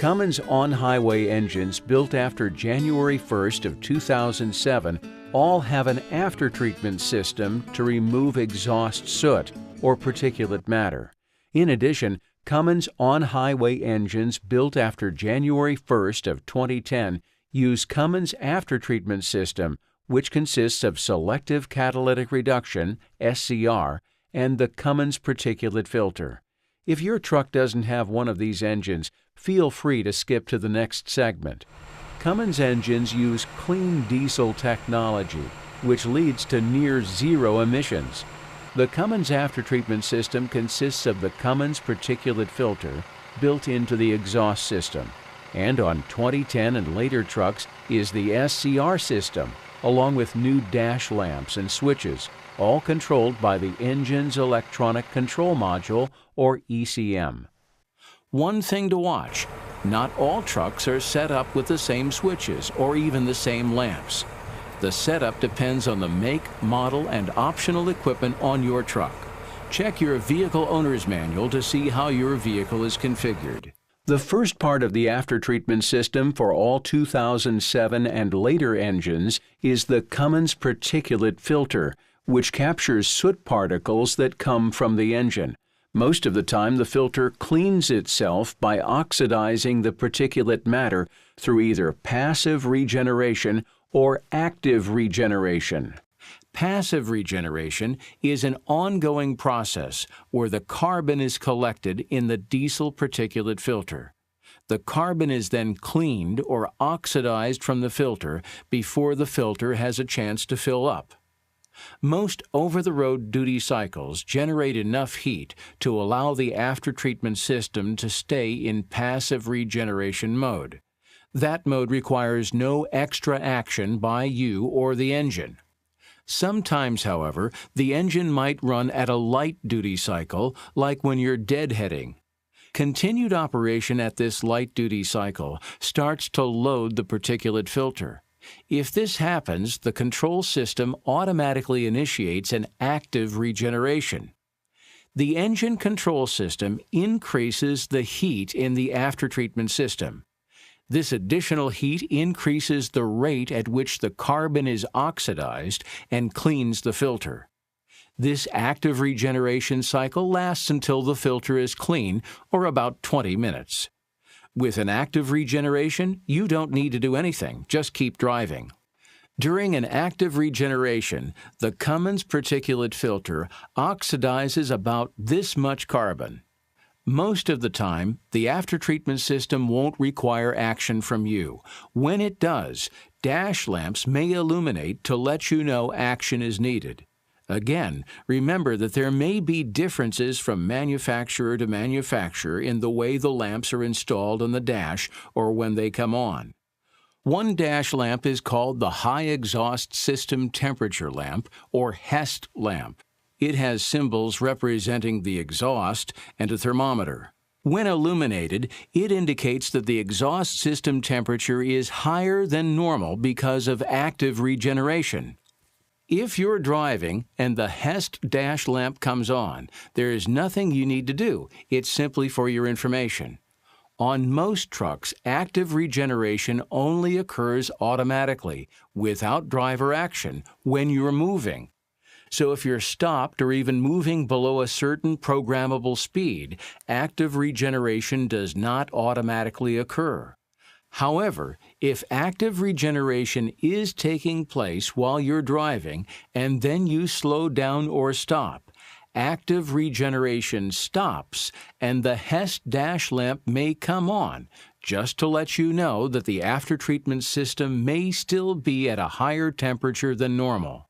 Cummins on-highway engines built after January 1st of 2007 all have an aftertreatment system to remove exhaust soot or particulate matter. In addition, Cummins on-highway engines built after January 1st of 2010 use Cummins aftertreatment system, which consists of selective catalytic reduction, SCR, and the Cummins particulate filter. If your truck doesn't have one of these engines, feel free to skip to the next segment. Cummins engines use clean diesel technology, which leads to near zero emissions. The Cummins aftertreatment system consists of the Cummins particulate filter built into the exhaust system, and on 2010 and later trucks is the SCR system, along with new dash lamps and switches, all controlled by the engine's electronic control module, or ECM. One thing to watch: not all trucks are set up with the same switches or even the same lamps. The setup depends on the make, model, and optional equipment on your truck. Check your vehicle owner's manual to see how your vehicle is configured. The first part of the aftertreatment system for all 2007 and later engines is the Cummins particulate filter, which captures soot particles that come from the engine. Most of the time, the filter cleans itself by oxidizing the particulate matter through either passive regeneration or active regeneration. Passive regeneration is an ongoing process where the carbon is collected in the diesel particulate filter. The carbon is then cleaned or oxidized from the filter before the filter has a chance to fill up. Most over-the-road duty cycles generate enough heat to allow the aftertreatment system to stay in passive regeneration mode. That mode requires no extra action by you or the engine. Sometimes, however, the engine might run at a light duty cycle, like when you're deadheading. Continued operation at this light duty cycle starts to load the particulate filter. If this happens, the control system automatically initiates an active regeneration. The engine control system increases the heat in the aftertreatment system. This additional heat increases the rate at which the carbon is oxidized and cleans the filter. This active regeneration cycle lasts until the filter is clean, or about 20 minutes. With an active regeneration, you don't need to do anything, just keep driving. During an active regeneration, the Cummins particulate filter oxidizes about this much carbon. Most of the time, the aftertreatment system won't require action from you. When it does, dash lamps may illuminate to let you know action is needed. Again, remember that there may be differences from manufacturer to manufacturer in the way the lamps are installed on the dash or when they come on. One dash lamp is called the High Exhaust System Temperature Lamp, or HEST lamp. It has symbols representing the exhaust and a thermometer. When illuminated, it indicates that the exhaust system temperature is higher than normal because of active regeneration. If you're driving and the HEST dash lamp comes on, there is nothing you need to do. It's simply for your information. On most trucks, active regeneration only occurs automatically, without driver action, when you're moving. So if you're stopped or even moving below a certain programmable speed, active regeneration does not automatically occur. However, if active regeneration is taking place while you're driving and then you slow down or stop, active regeneration stops and the HEST dash lamp may come on, just to let you know that the aftertreatment system may still be at a higher temperature than normal.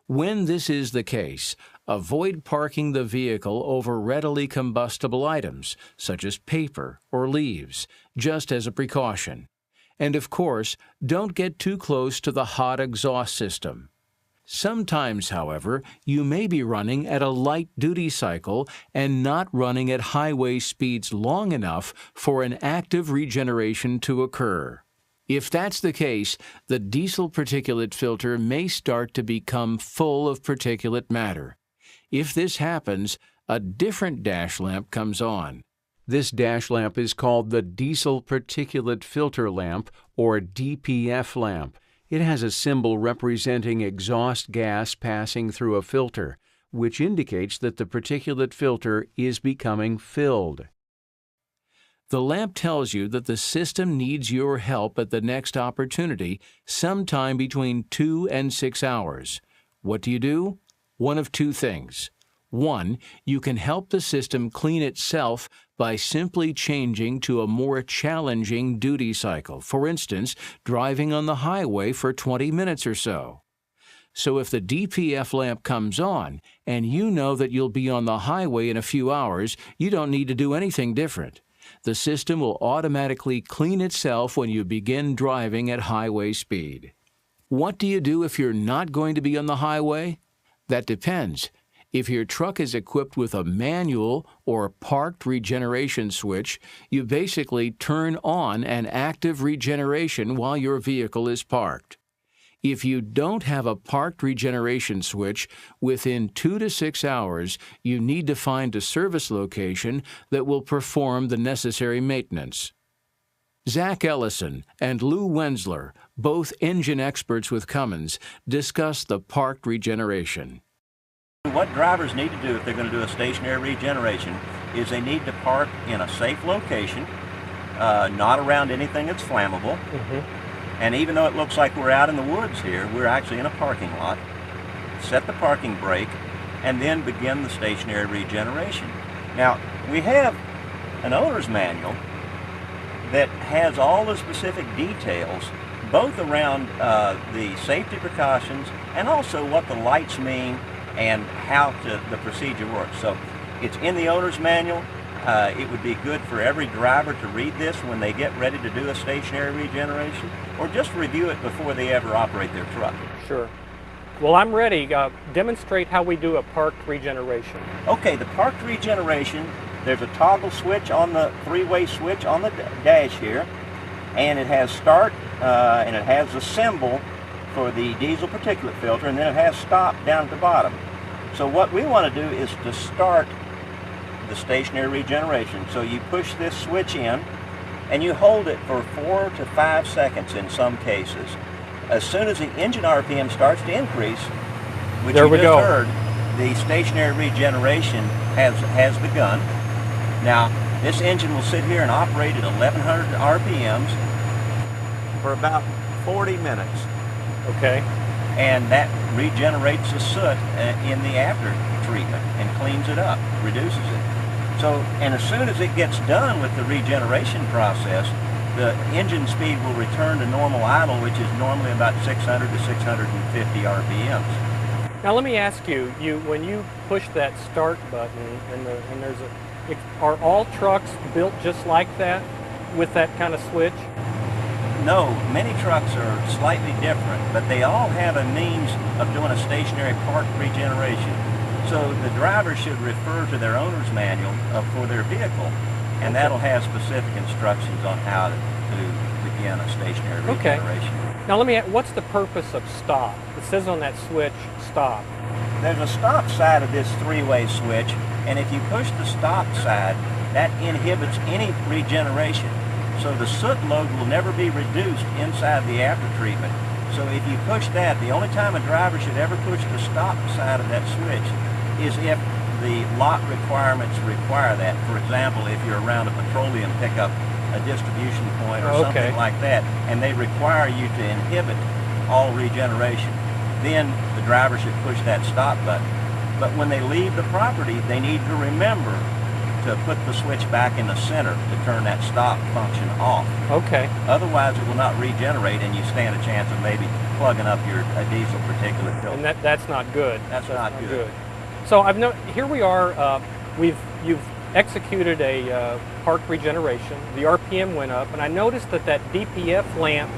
When this is the case, avoid parking the vehicle over readily combustible items, such as paper or leaves, just as a precaution. And of course, don't get too close to the hot exhaust system. Sometimes, however, you may be running at a light duty cycle and not running at highway speeds long enough for an active regeneration to occur. If that's the case, the diesel particulate filter may start to become full of particulate matter. If this happens, a different dash lamp comes on. This dash lamp is called the Diesel Particulate Filter Lamp, or DPF lamp. It has a symbol representing exhaust gas passing through a filter, which indicates that the particulate filter is becoming filled. The lamp tells you that the system needs your help at the next opportunity, sometime between 2 and 6 hours. What do? One of two things. One, you can help the system clean itself by simply changing to a more challenging duty cycle, for instance, driving on the highway for 20 minutes or so. So if the DPF lamp comes on and you know that you'll be on the highway in a few hours, you don't need to do anything different. The system will automatically clean itself when you begin driving at highway speed. What do you do if you're not going to be on the highway? That depends. If your truck is equipped with a manual or parked regeneration switch, you basically turn on an active regeneration while your vehicle is parked. If you don't have a parked regeneration switch, within 2 to 6 hours, you need to find a service location that will perform the necessary maintenance. Zach Ellison and Lou Wensler, both engine experts with Cummins, discuss the parked regeneration. What drivers need to do if they're going to do a stationary regeneration is they need to park in a safe location, not around anything that's flammable. And even though it looks like we're out in the woods here, we're actually in a parking lot. Set the parking brake and then begin the stationary regeneration. Now, we have an owner's manual that has all the specific details, both around the safety precautions and also what the lights mean and how the procedure works. So it's in the owner's manual. It would be good for every driver to read this when they get ready to do a stationary regeneration, or just review it before they ever operate their truck. Sure. Well, I'm ready. Demonstrate how we do a parked regeneration. Okay, the parked regeneration, there's a toggle switch on the three-way switch on the dash here, and it has start, and it has the symbol for the diesel particulate filter, and then it has stop down at the bottom. So what we want to do is to start the stationary regeneration. So you push this switch in and you hold it for 4 to 5 seconds in some cases. As soon as the engine RPM starts to increase, which you just heard, the stationary regeneration has begun. Now, this engine will sit here and operate at 1100 RPMs for about 40 minutes. Okay. And that regenerates the soot in the after treatment and cleans it up, reduces it. So, and as soon as it gets done with the regeneration process, the engine speed will return to normal idle, which is normally about 600 to 650 RPMs. Now let me ask you, when you push that start button and there's are all trucks built just like that with that kind of switch? No, many trucks are slightly different, but they all have a means of doing a stationary park regeneration. So the driver should refer to their owner's manual for their vehicle, and that'll have specific instructions on how to begin a stationary regeneration. Now let me ask, what's the purpose of stop? It says on that switch, stop. There's a stop side of this three-way switch, and if you push the stop side, that inhibits any regeneration. So the soot load will never be reduced inside the after-treatment. So if you push that, the only time a driver should ever push the stop side of that switch is if the lot requirements require that. For example, if you're around a petroleum pickup, a distribution point or something like that, and they require you to inhibit all regeneration, then the driver should push that stop button. But when they leave the property, they need to remember to put the switch back in the center to turn that stop function off. Okay. Otherwise it will not regenerate and you stand a chance of maybe plugging up your diesel particulate filter. And that's not good. That's not good. So here we are, you've executed a park regeneration, the RPM went up, and I noticed that DPF lamp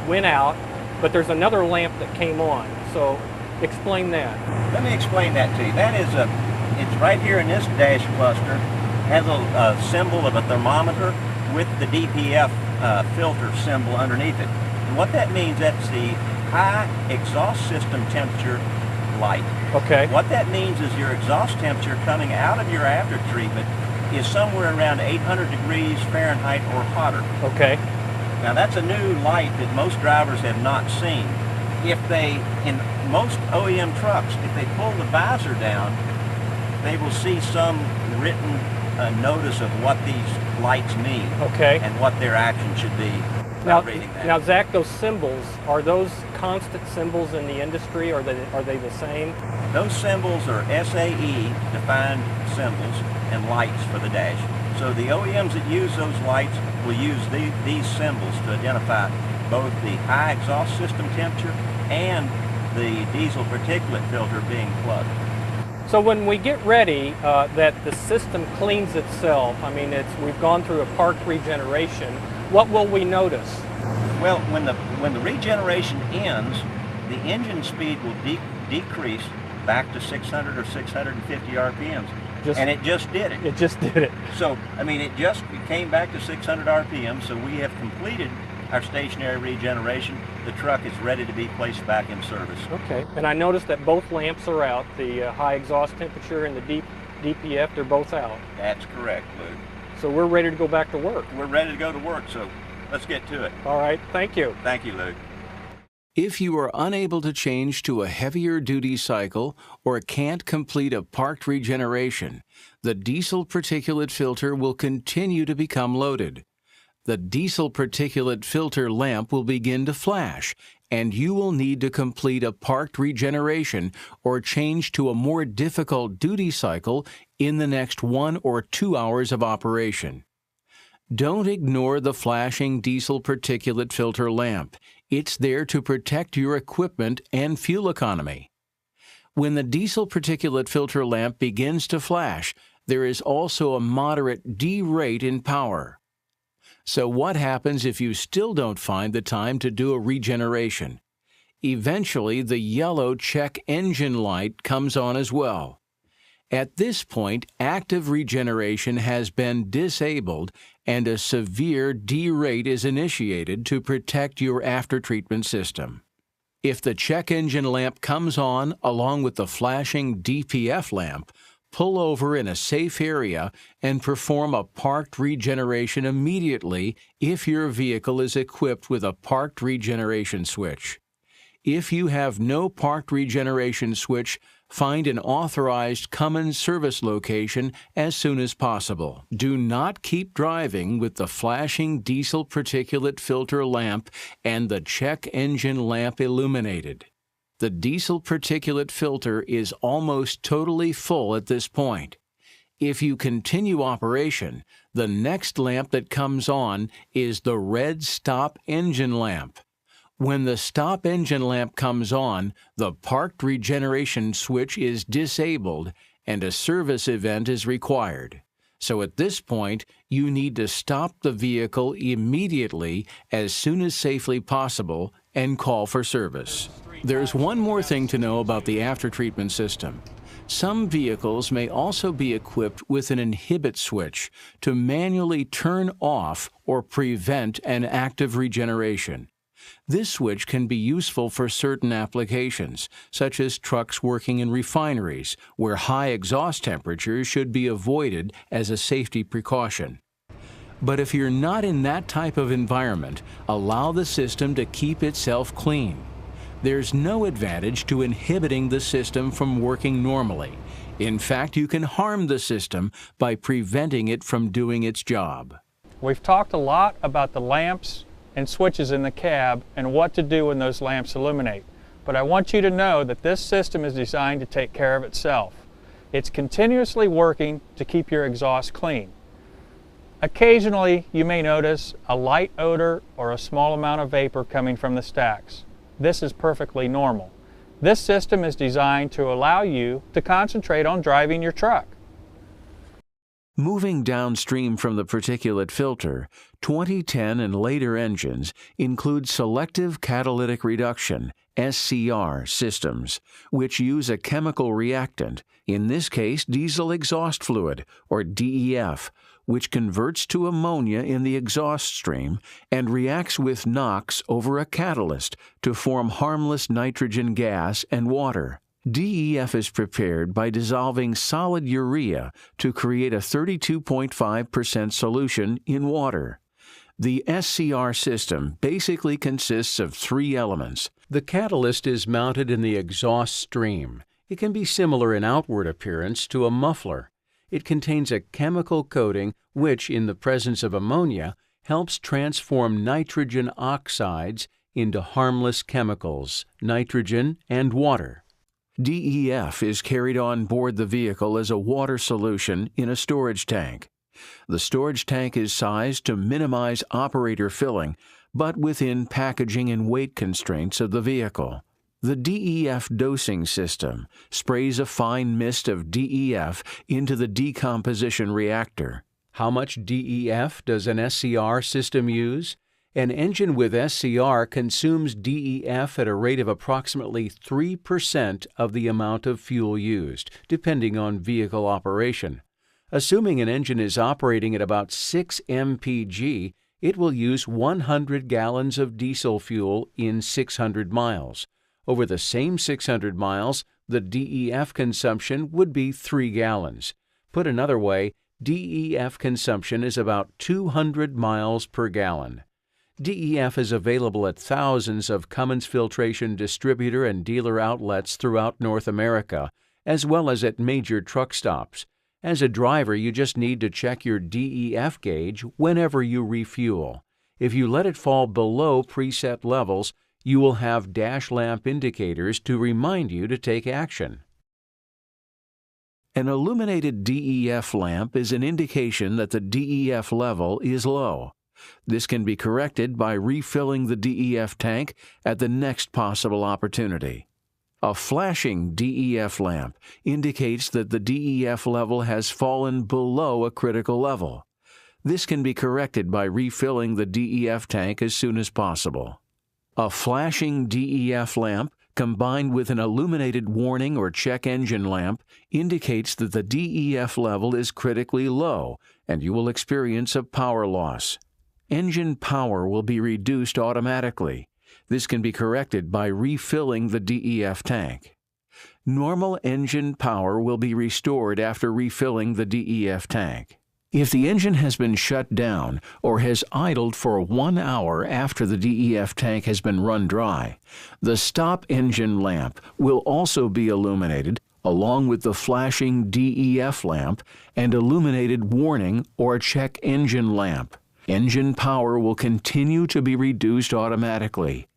went out, but there's another lamp that came on. So explain that. Let me explain that to you. That is it's right here in this dash cluster, has a symbol of a thermometer with the DPF filter symbol underneath it. And what that means, that's the high exhaust system temperature light. Okay. What that means is your exhaust temperature coming out of your after treatment is somewhere around 800 degrees Fahrenheit or hotter. Okay. Now that's a new light that most drivers have not seen. If they, in most OEM trucks, if they pull the visor down, they will see some written notice of what these lights mean. Okay. And what their action should be. Now, Zach, those symbols, are those constant symbols in the industry, or are they the same? Those symbols are SAE defined symbols and lights for the dash. So the OEMs that use those lights will use these symbols to identify both the high exhaust system temperature and the diesel particulate filter being plugged. So when we get ready, that the system cleans itself, I mean, we've gone through a park regeneration, what will we notice? Well, when the regeneration ends, the engine speed will decrease back to 600 or 650 RPMs. And it just did it. It just did it. So, I mean, it came back to 600 RPM, so we have completed our stationary regeneration. The truck is ready to be placed back in service. Okay, and I noticed that both lamps are out. The high exhaust temperature and the DPF, they're both out. That's correct, Luke. So we're ready to go back to work. We're ready to go to work, so let's get to it. All right, thank you. Thank you, Luke. If you are unable to change to a heavier duty cycle or can't complete a parked regeneration, the diesel particulate filter will continue to become loaded. The diesel particulate filter lamp will begin to flash, and you will need to complete a parked regeneration or change to a more difficult duty cycle in the next 1 or 2 hours of operation. Don't ignore the flashing diesel particulate filter lamp. It's there to protect your equipment and fuel economy. When the diesel particulate filter lamp begins to flash, there is also a moderate D-rate in power. So what happens if you still don't find the time to do a regeneration? Eventually, the yellow check engine light comes on as well. At this point, active regeneration has been disabled and a severe D-rate is initiated to protect your aftertreatment system. If the check engine lamp comes on along with the flashing DPF lamp, pull over in a safe area and perform a parked regeneration immediately if your vehicle is equipped with a parked regeneration switch. If you have no parked regeneration switch, find an authorized Cummins service location as soon as possible. Do not keep driving with the flashing diesel particulate filter lamp and the check engine lamp illuminated. The diesel particulate filter is almost totally full at this point. If you continue operation, the next lamp that comes on is the red stop engine lamp. When the stop engine lamp comes on, the parked regeneration switch is disabled and a service event is required. So at this point, you need to stop the vehicle immediately as soon as safely possible and call for service. There's one more thing to know about the aftertreatment system. Some vehicles may also be equipped with an inhibit switch to manually turn off or prevent an active regeneration. This switch can be useful for certain applications, such as trucks working in refineries, where high exhaust temperatures should be avoided as a safety precaution. But if you're not in that type of environment, allow the system to keep itself clean. There's no advantage to inhibiting the system from working normally. In fact, you can harm the system by preventing it from doing its job. We've talked a lot about the lamps and switches in the cab and what to do when those lamps illuminate. But I want you to know that this system is designed to take care of itself. It's continuously working to keep your exhaust clean. Occasionally, you may notice a light odor or a small amount of vapor coming from the stacks. This is perfectly normal. This system is designed to allow you to concentrate on driving your truck. Moving downstream from the particulate filter, 2010 and later engines include selective catalytic reduction (SCR) systems, which use a chemical reactant, in this case diesel exhaust fluid, or DEF, which converts to ammonia in the exhaust stream and reacts with NOx over a catalyst to form harmless nitrogen gas and water. DEF is prepared by dissolving solid urea to create a 32.5% solution in water. The SCR system basically consists of three elements. The catalyst is mounted in the exhaust stream. It can be similar in outward appearance to a muffler. It contains a chemical coating which, in the presence of ammonia, helps transform nitrogen oxides into harmless chemicals, nitrogen and water. DEF is carried on board the vehicle as a water solution in a storage tank. The storage tank is sized to minimize operator filling, but within packaging and weight constraints of the vehicle. The DEF dosing system sprays a fine mist of DEF into the decomposition reactor. How much DEF does an SCR system use? An engine with SCR consumes DEF at a rate of approximately 3% of the amount of fuel used, depending on vehicle operation. Assuming an engine is operating at about 6 mpg, it will use 100 gallons of diesel fuel in 600 miles. Over the same 600 miles, the DEF consumption would be 3 gallons. Put another way, DEF consumption is about 200 miles per gallon. DEF is available at thousands of Cummins filtration distributor and dealer outlets throughout North America, as well as at major truck stops. As a driver, you just need to check your DEF gauge whenever you refuel. If you let it fall below preset levels, you will have dash lamp indicators to remind you to take action. An illuminated DEF lamp is an indication that the DEF level is low. This can be corrected by refilling the DEF tank at the next possible opportunity. A flashing DEF lamp indicates that the DEF level has fallen below a critical level. This can be corrected by refilling the DEF tank as soon as possible. A flashing DEF lamp combined with an illuminated warning or check engine lamp indicates that the DEF level is critically low and you will experience a power loss. Engine power will be reduced automatically. This can be corrected by refilling the DEF tank. Normal engine power will be restored after refilling the DEF tank. If the engine has been shut down or has idled for 1 hour after the DEF tank has been run dry, the stop engine lamp will also be illuminated along with the flashing DEF lamp and illuminated warning or check engine lamp. Engine power will continue to be reduced automatically.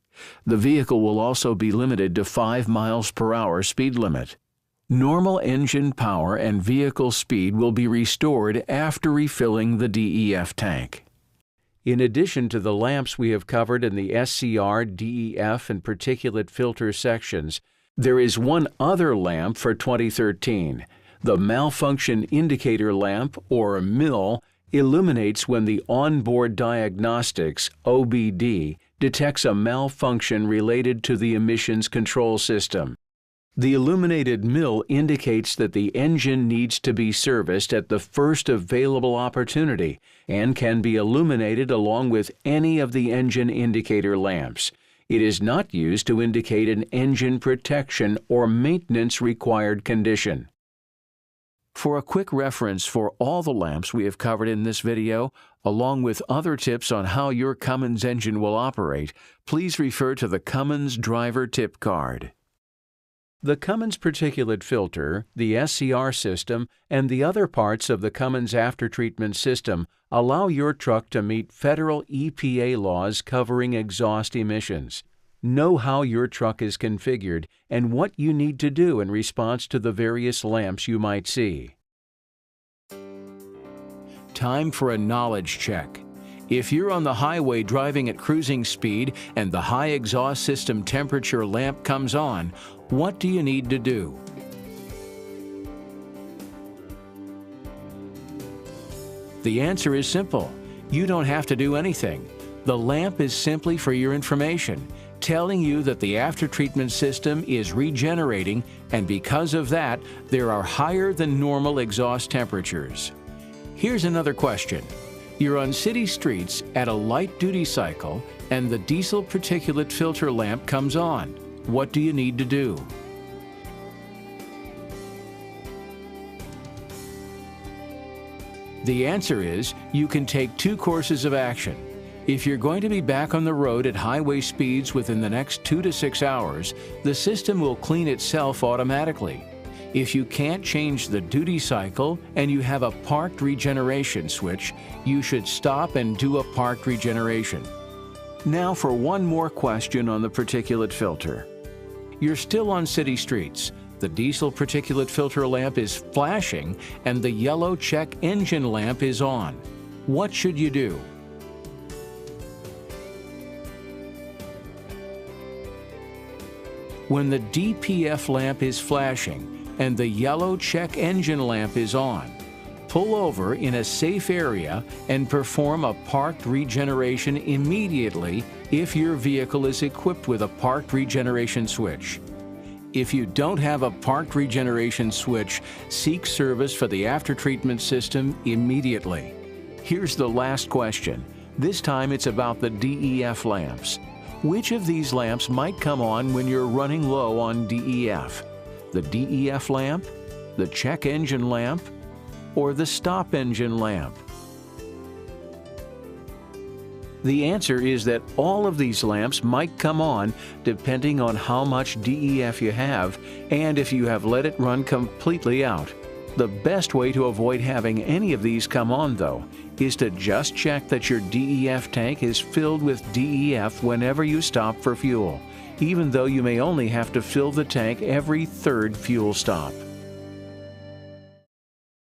The vehicle will also be limited to 5 miles per hour speed limit. Normal engine power and vehicle speed will be restored after refilling the DEF tank. In addition to the lamps we have covered in the SCR, DEF, and particulate filter sections, there is one other lamp for 2013. The Malfunction Indicator Lamp, or MIL, illuminates when the Onboard Diagnostics, OBD, detects a malfunction related to the emissions control system. The illuminated MIL indicates that the engine needs to be serviced at the first available opportunity and can be illuminated along with any of the engine indicator lamps. It is not used to indicate an engine protection or maintenance required condition. For a quick reference for all the lamps we have covered in this video, along with other tips on how your Cummins engine will operate, please refer to the Cummins Driver Tip Card. The Cummins particulate filter, the SCR system, and the other parts of the Cummins aftertreatment system allow your truck to meet federal EPA laws covering exhaust emissions. Know how your truck is configured and what you need to do in response to the various lamps you might see. Time for a knowledge check. If you're on the highway driving at cruising speed and the high exhaust system temperature lamp comes on, what do you need to do? The answer is simple. You don't have to do anything. The lamp is simply for your information, telling you that the aftertreatment system is regenerating, and because of that, there are higher than normal exhaust temperatures. Here's another question. You're on city streets at a light-duty cycle, and the diesel particulate filter lamp comes on. What do you need to do? The answer is you can take two courses of action. If you're going to be back on the road at highway speeds within the next 2 to 6 hours, the system will clean itself automatically. If you can't change the duty cycle and you have a parked regeneration switch, you should stop and do a parked regeneration. Now for one more question on the particulate filter. You're still on city streets. The diesel particulate filter lamp is flashing and the yellow check engine lamp is on. What should you do? When the DPF lamp is flashing and the yellow check engine lamp is on, pull over in a safe area and perform a parked regeneration immediately if your vehicle is equipped with a parked regeneration switch. If you don't have a parked regeneration switch, seek service for the after-treatment system immediately. Here's the last question. This time it's about the DEF lamps. Which of these lamps might come on when you're running low on DEF? The DEF lamp, the check engine lamp, or the stop engine lamp? The answer is that all of these lamps might come on depending on how much DEF you have and if you have let it run completely out. The best way to avoid having any of these come on, though, is to just check that your DEF tank is filled with DEF whenever you stop for fuel, even though you may only have to fill the tank every third fuel stop.